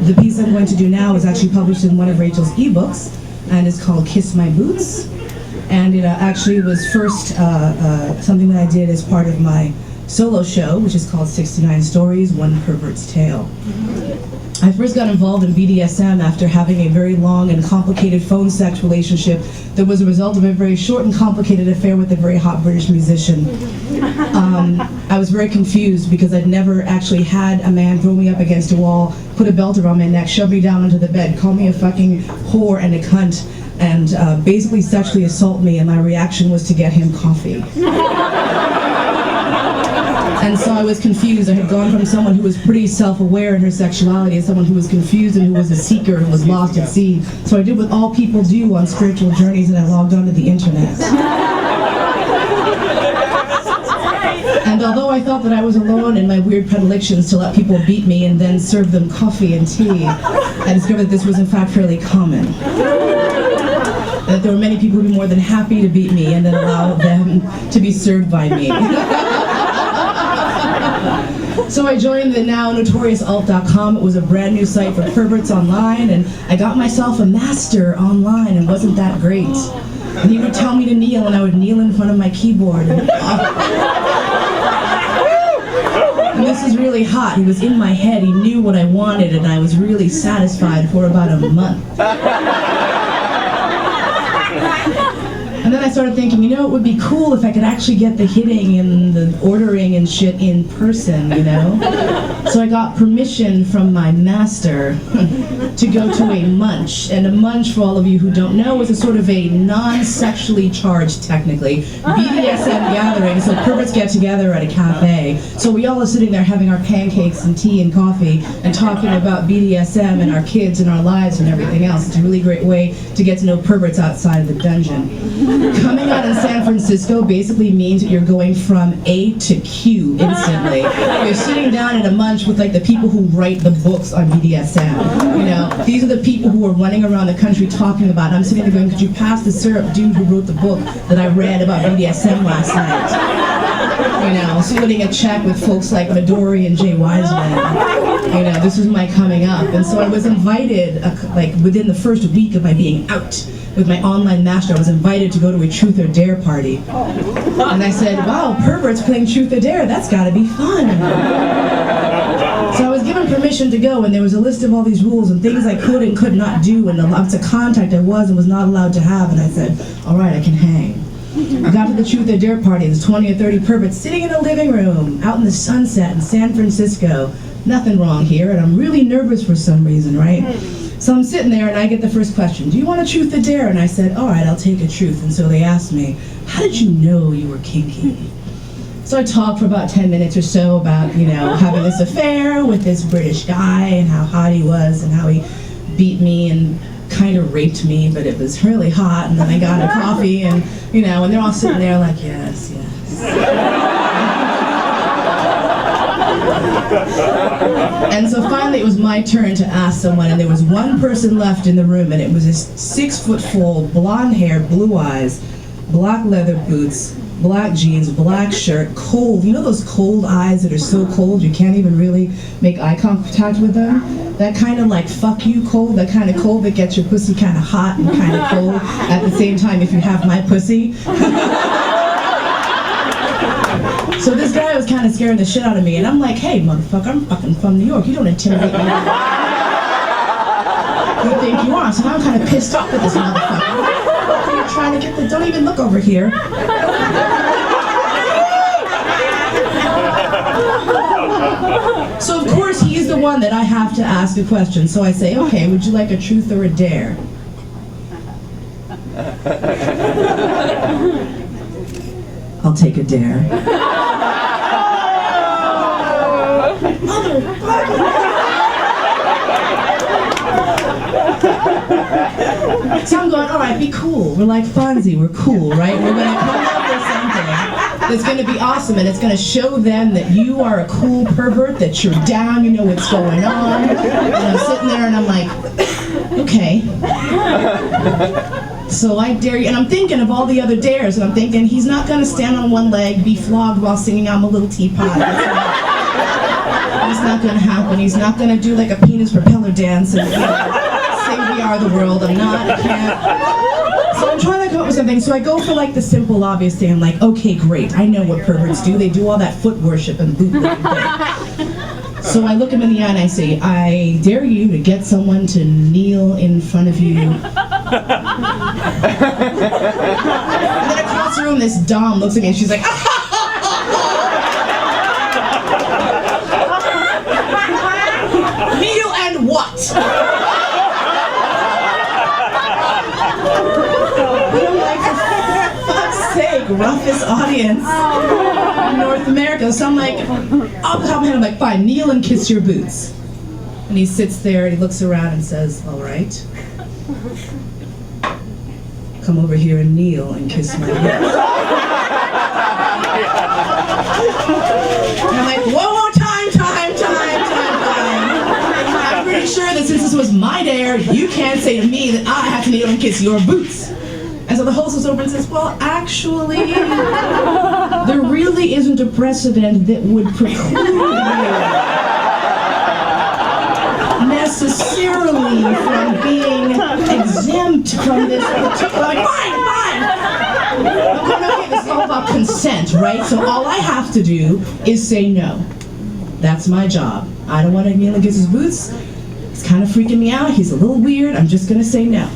The piece I'm going to do now is actually published in one of Rachel's ebooks, and it's called Kiss My Boots. And it actually was first something that I did as part of my solo show, which is called 69 Stories, One Pervert's Tale. I first got involved in BDSM after having a very long and complicated phone sex relationship that was a result of a very short and complicated affair with a very hot British musician. I was very confused because I'd never actually had a man throw me up against a wall, put a belt around my neck, shove me down onto the bed, call me a fucking whore and a cunt, and basically sexually assault me, and my reaction was to get him coffee. And so I was confused. I had gone from someone who was pretty self-aware in her sexuality to someone who was confused and who was a seeker and was lost at sea. So I did what all people do on spiritual journeys, and I logged onto the internet. And although I thought that I was alone in my weird predilections to let people beat me and then serve them coffee and tea, I discovered that this was in fact fairly common. That there were many people who would be more than happy to beat me and then allow them to be served by me. So I joined the now notorious alt.com. It was a brand new site for perverts online, and I got myself a master online, and wasn't that great. And he would tell me to kneel, and I would kneel in front of my keyboard. And this is really hot. He was in my head. He knew what I wanted, and I was really satisfied for about a month. And then I started thinking, you know, it would be cool if I could actually get the hitting and the ordering and shit in person, you know? So I got permission from my master to go to a munch. And a munch, for all of you who don't know, is a sort of a non-sexually charged, technically, BDSM gathering. So perverts get together at a cafe. So we all are sitting there having our pancakes and tea and coffee and talking about BDSM and our kids and our lives and everything else. It's a really great way to get to know perverts outside of the dungeon. Coming out in San Francisco basically means that you're going from A to Q instantly. You're sitting down at a munch with like the people who write the books on BDSM. You know, these are the people who are running around the country talking about it. I'm sitting there going, could you pass the syrup, dude who wrote the book that I read about BDSM last night? You know, splitting a check with folks like Midori and Jay Wiseman. You know, this was my coming up. And so I was invited, like within the first week of my being out, with my online master, I was invited to go to a Truth or Dare party. And I said, wow, perverts playing Truth or Dare, that's gotta be fun. So I was given permission to go, and there was a list of all these rules and things I could and could not do, and the lots of contact I was and was not allowed to have, and I said, all right, I can hang. I got to the Truth or Dare party, there's 20 or 30 perverts sitting in a living room, out in the sunset in San Francisco. Nothing wrong here, and I'm really nervous for some reason, right? So I'm sitting there and I get the first question, do you want a truth or dare? And I said, all right, I'll take a truth. And so they asked me, how did you know you were kinky? So I talked for about 10 minutes or so about, you know, having this affair with this British guy and how hot he was and how he beat me and kind of raped me, but it was really hot. And then I got a coffee and, you know, and they're all sitting there like, yes, yes. And so finally it was my turn to ask someone, and there was one person left in the room, and it was this 6-foot-full, blonde hair, blue eyes, black leather boots, black jeans, black shirt, cold. You know those cold eyes that are so cold you can't even really make eye contact with them? That kind of like fuck you cold, that kind of cold that gets your pussy kind of hot and kind of cold at the same time if you have my pussy. So this guy was kind of scaring the shit out of me, and I'm like, hey, motherfucker, I'm fucking from New York. You don't intimidate me. You think you are? So now I'm kind of pissed off at this motherfucker. You're trying to get the, don't even look over here. So of course he's the one that I have to ask a question. So I say, okay, would you like a truth or a dare? I'll take a dare. So I'm going, all right, be cool. We're like Fonzie, we're cool, right? We're going to come up with something that's going to be awesome, and it's going to show them that you are a cool pervert, that you're down, you know what's going on. And I'm sitting there and I'm like, okay. So I dare you, and I'm thinking of all the other dares, and I'm thinking he's not going to stand on one leg, be flogged while singing I'm a Little Teapot. It's not gonna happen. He's not gonna do like a penis propeller dance and say we are the world. I can't. So I'm trying to come up with something. So I go for like the simple, obvious thing. I'm like, okay, great. I know what perverts do. They do all that foot worship and bootlegging thing. So I look him in the eye and I say, I dare you to get someone to kneel in front of you. And then across the room, this dom looks at me and she's like, kneel and what? I'm like, for fuck's sake, roughest audience in North America. So I'm like, off the top of my head, I'm like, fine, kneel and kiss your boots. And he sits there and he looks around and says, all right. Come over here and kneel and kiss my boots. And I'm like, whoa, time. I'm pretty sure that since this was my dare, you can't say to me that I have to kneel and kiss your boots. And so the host was over and says, well, actually, there really isn't a precedent that would preclude you necessarily from being exempt from this particular, like, fine. Okay, this is all about consent, right? So all I have to do is say no. That's my job. I don't want to kneel and kiss his boots. It's kind of freaking me out. He's a little weird. I'm just going to say no.